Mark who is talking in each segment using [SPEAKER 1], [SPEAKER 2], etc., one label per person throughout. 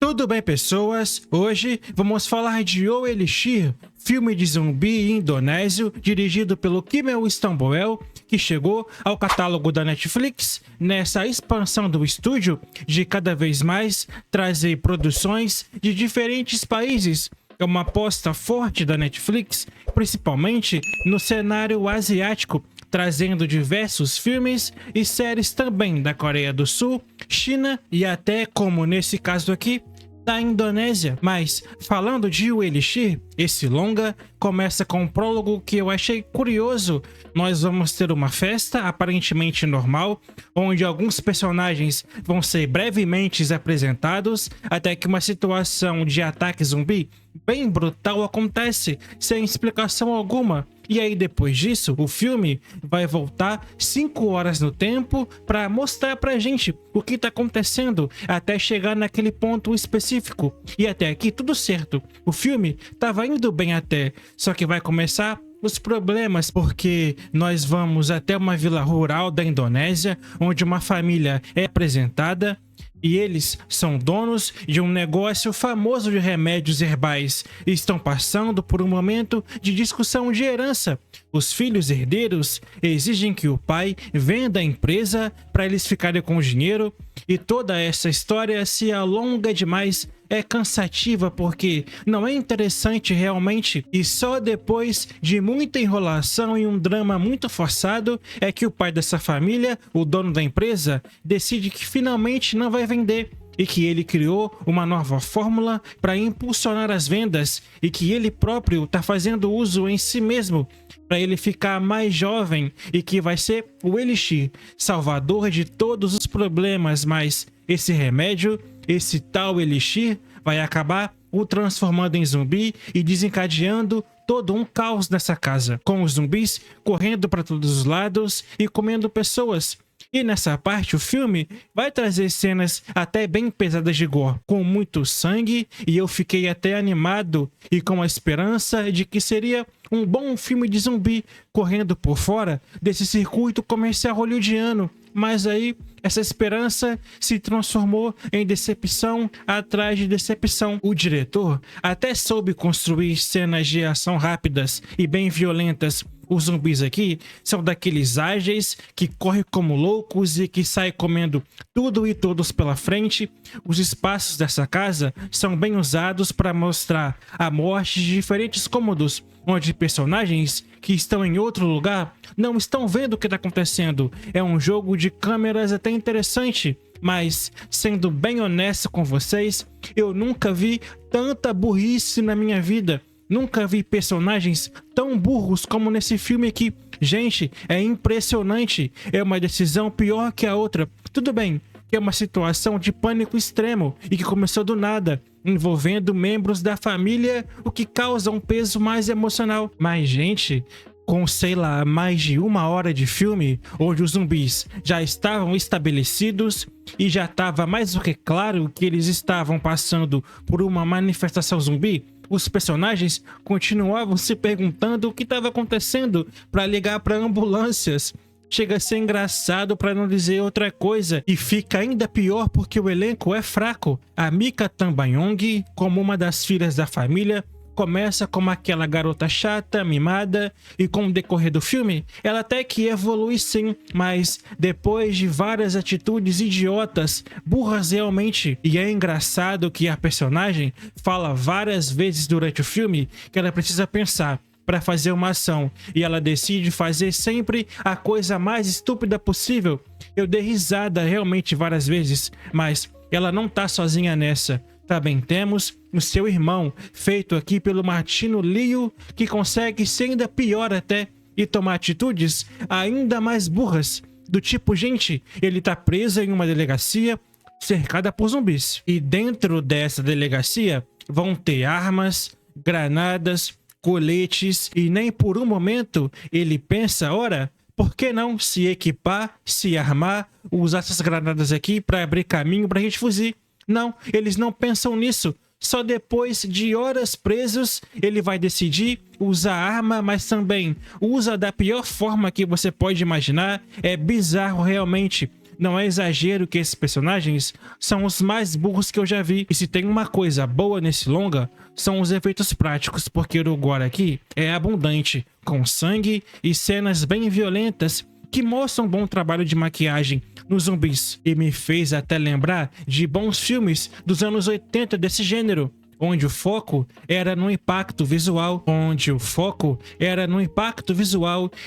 [SPEAKER 1] Tudo bem, pessoas? Hoje vamos falar de O Elixir, filme de zumbi indonésio dirigido pelo Kimmel Stamboel, que chegou ao catálogo da Netflix nessa expansão do estúdio de cada vez mais trazer produções de diferentes países. É uma aposta forte da Netflix, principalmente no cenário asiático, trazendo diversos filmes e séries também da Coreia do Sul, China e até, como nesse caso aqui, da Indonésia. Mas, falando de O Elixir, esse longa começa com um prólogo que eu achei curioso. Nós vamos ter uma festa aparentemente normal, onde alguns personagens vão ser brevemente apresentados, até que uma situação de ataque zumbi bem brutal acontece, sem explicação alguma. E aí depois disso, o filme vai voltar 5 horas no tempo para mostrar pra gente o que tá acontecendo até chegar naquele ponto específico. E até aqui tudo certo, o filme tava indo bem até, só que vai começar os problemas, porque nós vamos até uma vila rural da Indonésia, onde uma família é apresentada e eles são donos de um negócio famoso de remédios herbais e estão passando por um momento de discussão de herança. Os filhos herdeiros exigem que o pai venda a empresa para eles ficarem com o dinheiro, e toda essa história se alonga demais. É cansativa porque não é interessante realmente, e só depois de muita enrolação e um drama muito forçado é que o pai dessa família, o dono da empresa, decide que finalmente não vai vender e que ele criou uma nova fórmula para impulsionar as vendas e que ele próprio está fazendo uso em si mesmo para ele ficar mais jovem, e que vai ser o Elixir, salvador de todos os problemas. Mas esse remédio, esse tal Elixir, vai acabar o transformando em zumbi e desencadeando todo um caos nessa casa, com os zumbis correndo para todos os lados e comendo pessoas. E nessa parte o filme vai trazer cenas até bem pesadas de gore, com muito sangue, e eu fiquei até animado e com a esperança de que seria um bom filme de zumbi correndo por fora desse circuito comercial hollywoodiano. Mas aí essa esperança se transformou em decepção atrás de decepção. O diretor até soube construir cenas de ação rápidas e bem violentas. Os zumbis aqui são daqueles ágeis que correm como loucos e que saem comendo tudo e todos pela frente. Os espaços dessa casa são bem usados para mostrar a morte de diferentes cômodos, onde personagens que estão em outro lugar não estão vendo o que está acontecendo. É um jogo de câmeras até interessante, mas, sendo bem honesto com vocês, eu nunca vi tanta burrice na minha vida. Nunca vi personagens tão burros como nesse filme aqui. Gente, é impressionante. É uma decisão pior que a outra. Tudo bem que é uma situação de pânico extremo e que começou do nada, envolvendo membros da família, o que causa um peso mais emocional. Mas, gente, com, sei lá, mais de 1 hora de filme, onde os zumbis já estavam estabelecidos e já estava mais do que claro que eles estavam passando por uma manifestação zumbi, os personagens continuavam se perguntando o que estava acontecendo para ligar para ambulâncias. Chega a ser engraçado, para não dizer outra coisa, e fica ainda pior porque o elenco é fraco. A Mika Tambayong, como uma das filhas da família, começa como aquela garota chata, mimada, e com o decorrer do filme, ela até que evolui sim, mas depois de várias atitudes idiotas, burras realmente. E é engraçado que a personagem fala várias vezes durante o filme que ela precisa pensar para fazer uma ação, e ela decide fazer sempre a coisa mais estúpida possível. Eu dei risada realmente várias vezes, mas ela não tá sozinha nessa. Também temos o seu irmão, feito aqui pelo Martino Liu, que consegue ser ainda pior até e tomar atitudes ainda mais burras. Do tipo, gente, ele tá preso em uma delegacia cercada por zumbis. E dentro dessa delegacia vão ter armas, granadas, coletes, e nem por um momento ele pensa, ora, por que não se equipar, se armar, usar essas granadas aqui para abrir caminho pra gente fugir? Não, eles não pensam nisso. Só depois de horas presos, ele vai decidir usar arma, mas também usa da pior forma que você pode imaginar. É bizarro realmente. Não é exagero que esses personagens são os mais burros que eu já vi. E se tem uma coisa boa nesse longa, são os efeitos práticos, porque o gore aqui é abundante, com sangue e cenas bem violentas que mostram um bom trabalho de maquiagem nos zumbis. E me fez até lembrar de bons filmes dos anos 80 desse gênero, onde o foco era no impacto visual,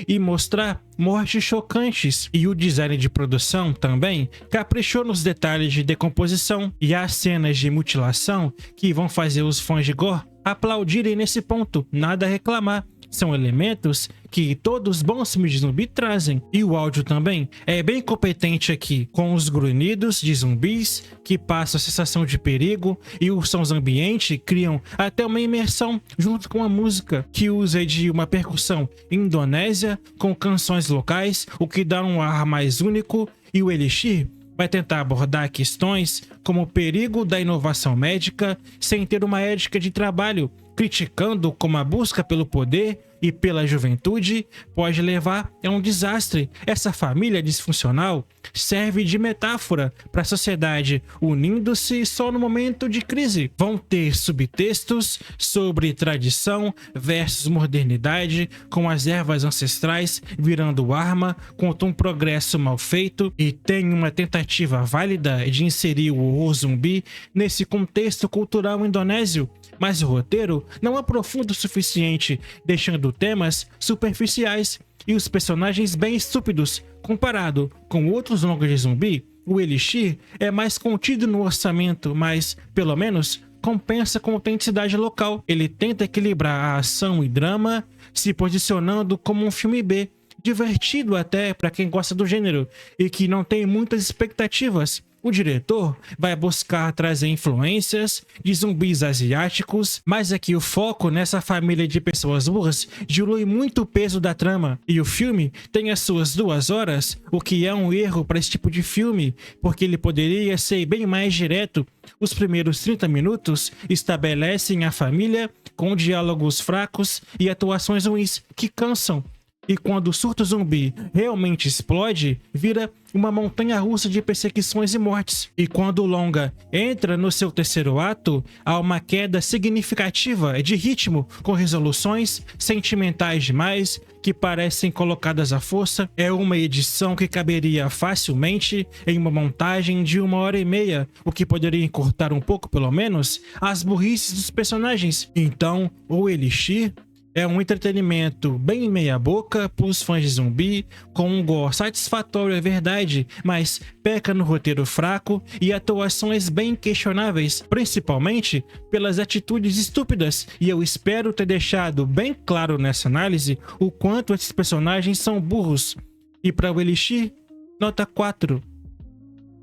[SPEAKER 1] e mostrar mortes chocantes. E o design de produção também caprichou nos detalhes de decomposição e as cenas de mutilação que vão fazer os fãs de gore aplaudirem nesse ponto, nada a reclamar. São elementos que todos os bons filmes de zumbi trazem. E o áudio também é bem competente aqui, com os grunhidos de zumbis que passam a sensação de perigo, e os sons ambientes criam até uma imersão junto com a música, que usa de uma percussão indonésia com canções locais, o que dá um ar mais único. E o Elixir vai tentar abordar questões como o perigo da inovação médica sem ter uma ética de trabalho, criticando como a busca pelo poder e pela juventude pode levar a um desastre. Essa família disfuncional serve de metáfora para a sociedade, unindo-se só no momento de crise. Vão ter subtextos sobre tradição versus modernidade, com as ervas ancestrais virando arma contra um progresso mal feito, e tem uma tentativa válida de inserir o horror zumbi nesse contexto cultural indonésio, mas o roteiro não aprofunda o suficiente, deixando temas superficiais e os personagens bem estúpidos. Comparado com outros longas de zumbi, o Elixir é mais contido no orçamento, mas, pelo menos, compensa com a autenticidade local. Ele tenta equilibrar a ação e drama, se posicionando como um filme B, divertido até para quem gosta do gênero e que não tem muitas expectativas. O diretor vai buscar trazer influências de zumbis asiáticos, mas aqui o foco nessa família de pessoas burras dilui muito o peso da trama. E o filme tem as suas 2 horas, o que é um erro para esse tipo de filme, porque ele poderia ser bem mais direto. Os primeiros 30 minutos estabelecem a família com diálogos fracos e atuações ruins que cansam. E quando o surto zumbi realmente explode, vira uma montanha-russa de perseguições e mortes. E quando o longa entra no seu 3º ato, há uma queda significativa de ritmo, com resoluções sentimentais demais, que parecem colocadas à força. É uma edição que caberia facilmente em uma montagem de 1h30, o que poderia encurtar um pouco, pelo menos, as burrices dos personagens. Então, o Elixir é um entretenimento bem meia boca para os fãs de zumbi, com um gore satisfatório, é verdade, mas peca no roteiro fraco e atuações bem questionáveis, principalmente pelas atitudes estúpidas. E eu espero ter deixado bem claro nessa análise o quanto esses personagens são burros. E para o Elixir, nota 4.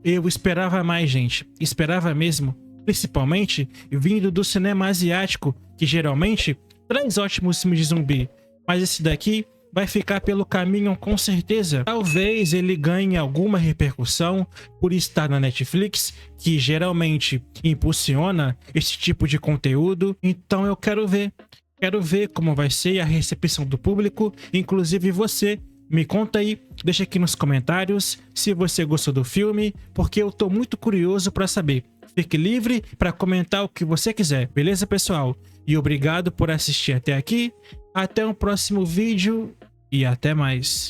[SPEAKER 1] Eu esperava mais, gente, esperava mesmo, principalmente vindo do cinema asiático, que geralmente traz ótimos filmes de zumbi, mas esse daqui vai ficar pelo caminho com certeza. Talvez ele ganhe alguma repercussão por estar na Netflix, que geralmente impulsiona esse tipo de conteúdo, então eu quero ver como vai ser a recepção do público. Inclusive você, me conta aí, deixa aqui nos comentários se você gostou do filme, porque eu tô muito curioso para saber. Fique livre para comentar o que você quiser, beleza, pessoal? E obrigado por assistir até aqui, até o próximo vídeo e até mais.